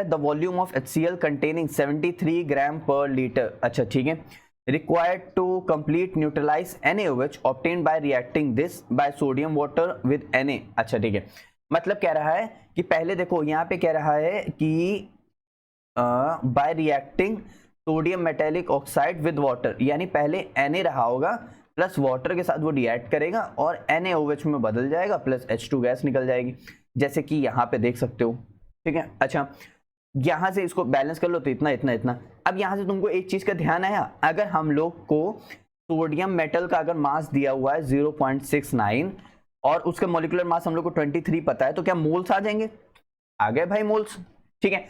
The volume of HCl containing 73 gram per litre. अच्छा ठीक है, required to complete neutralize NaOH obtained by reacting this by sodium water with Na। अच्छा ठीक है, मतलब कह रहा है कि पहले देखो यहाँ पे कह रहा है कि bye reacting sodium metallic oxide with water, यानी पहले Na रहा होगा प्लस वाटर के साथ वो रिएक्ट करेगा और NaOH में बदल जाएगा प्लस H2 गैस निकल जाएगी, जैसे कि यहाँ पे देख सकते हो। ठीक है, अच्छा यहां से इसको बैलेंस कर लो तो इतना इतना इतना। अब यहां से तुमको एक चीज का ध्यान आया, अगर हम लोग को सोडियम मेटल का अगर मास दिया हुआ है 0.69 और उसका मॉलिक्यूलर मास हम लोग को 23 पता है, तो क्या मोल्स आ जाएंगे? आ गए भाई मोल्स। ठीक है,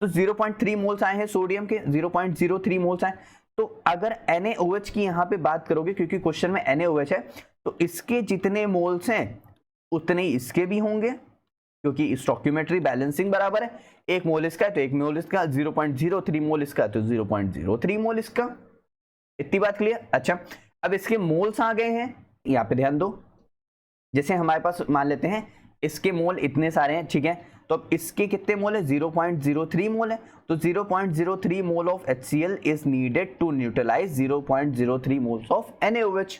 तो 0.3 मोल्स आए हैं सोडियम के, 0.03 मोल्स आए। तो अगर NaOH की यहाँ पे बात करोगे, क्योंकि क्वेश्चन में NaOH है, तो इसके जितने मोल्स हैं उतने इसके भी होंगे, क्योंकि स्टोइकियोमेट्री बैलेंसिंग बराबर है। एक मोल इसका है तो एक मोल इसका, 0.03 मोल इसका तो 0.03 मोल इसका। इतनी बात क्लियर? अच्छा, अब इसके मोल्स आ गए हैं, यहाँ पे ध्यान दो। जैसे हमारे पास मान लेते हैं इसके मोल इतने सारे हैं, ठीक है, तो अब इसके कितने मोल है? 0.03 मोल है, तो 0.03 mole of HCl is needed to neutralize 0.03 moles of NaOH।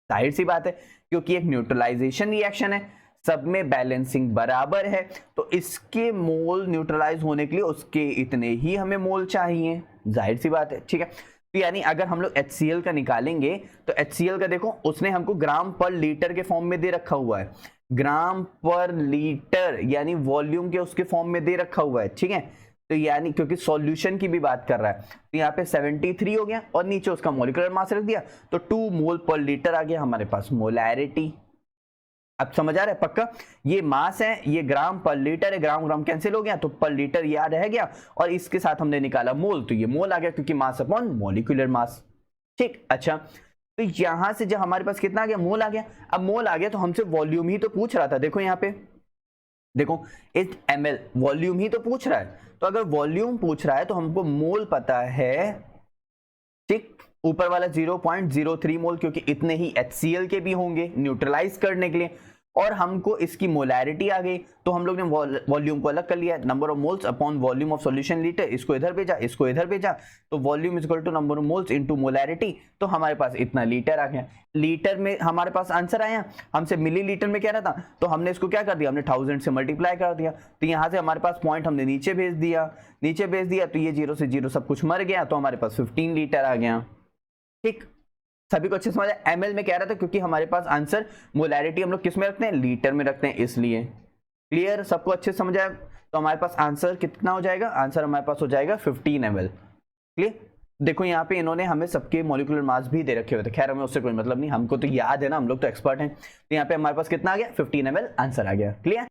जाहिर सी बात है, क्योंकि एक न्यूट्रलाइजेशन रिएक्शन है, सब में बैलेंसिंग बराबर है, तो इसके मोल न्यूट्रलाइज होने के लिए उसके इतने ही हमें मोल चाहिए। जाहिर सी बात है, ठीक है। तो यानी अगर हम लोग HCl का निकालेंगे तो HCl का देखो उसने हमको ग्राम पर लीटर के फॉर्म में दे रखा हुआ है, ग्राम पर लीटर यानी वॉल्यूम के उसके फॉर्म में दे रखा हुआ है। ठीक है, तो यानी क्योंकि सॉल्यूशन की भी बात कर रहा है, तो यहाँ पे 73 हो गया और नीचे उसका मॉलिक्यूलर मास रख दिया, तो 2 मोल पर लीटर आ गया हमारे पास मोलैरिटी। अब समझ आ रहा है पक्का? ये मास है, ये ग्राम पर लीटर है, ग्राम ग्राम कैंसिल हो गया तो पर लीटर याद रह गया, और इसके साथ हमने निकाला मोल, तो ये मोल आ गया क्योंकि मास अपॉन मॉलिक्यूलर मास। ठीक, अच्छा, तो यहां से जब हमारे पास कितना आ गया? मोल आ गया। अब मोल आ गया तो हमसे वॉल्यूम ही तो पूछ रहा था, देखो यहाँ पे देखो इस ml वॉल्यूम ही तो पूछ रहा है, तो अगर वॉल्यूम पूछ रहा है तो हमको मोल पता है। ठीक, ऊपर वाला 0.03 मोल, क्योंकि इतने ही HCl के भी होंगे न्यूट्रलाइज करने के लिए, और हमको इसकी मोलैरिटी आ गई, तो हम लोग ने वॉल्यूम को अलग कर लिया, number of moles upon volume of solution litre, इसको इधर भेजा इसको इधर भेजा, तो volume is equal to number of moles into molarity, तो हमारे पास इतना लीटर आ गया। लीटर में हमारे पास आंसर आया, हमसे मिलीलीटर में कह रहा था, तो हमने इसको क्या कर दिया? हमने 1000 से मल्टीप्लाई कर दिया, तो यहाँ से हमारे पास पॉइंट हमने नीचे भेज दिया, तो ये 0 से 0 सब कुछ मर गया, तो हमारे पास 15 लीटर आ गया। ठीक, सभी को अच्छे समझ आया? ml में कह रहा था क्योंकि हमारे पास आंसर मोलैरिटी हम लोग किस में रखते हैं? लीटर में रखते हैं, इसलिए। क्लियर? सबको अच्छे समझ आया? तो हमारे पास आंसर कितना हो जाएगा? आंसर हमारे पास हो जाएगा 15 ml। क्लियर? देखो यहाँ पे इन्होंने हमें सबके मॉलिक्यूलर मास भी दे रखे हुए थे, खैर हमें उससे कोई मतलब नहीं, हमको तो याद है ना, हम लोग तो एक्सपर्ट हैं। तो यहाँ पे हमारे पास कितना आ गया? 15 ml आंसर आ गया। क्लियर?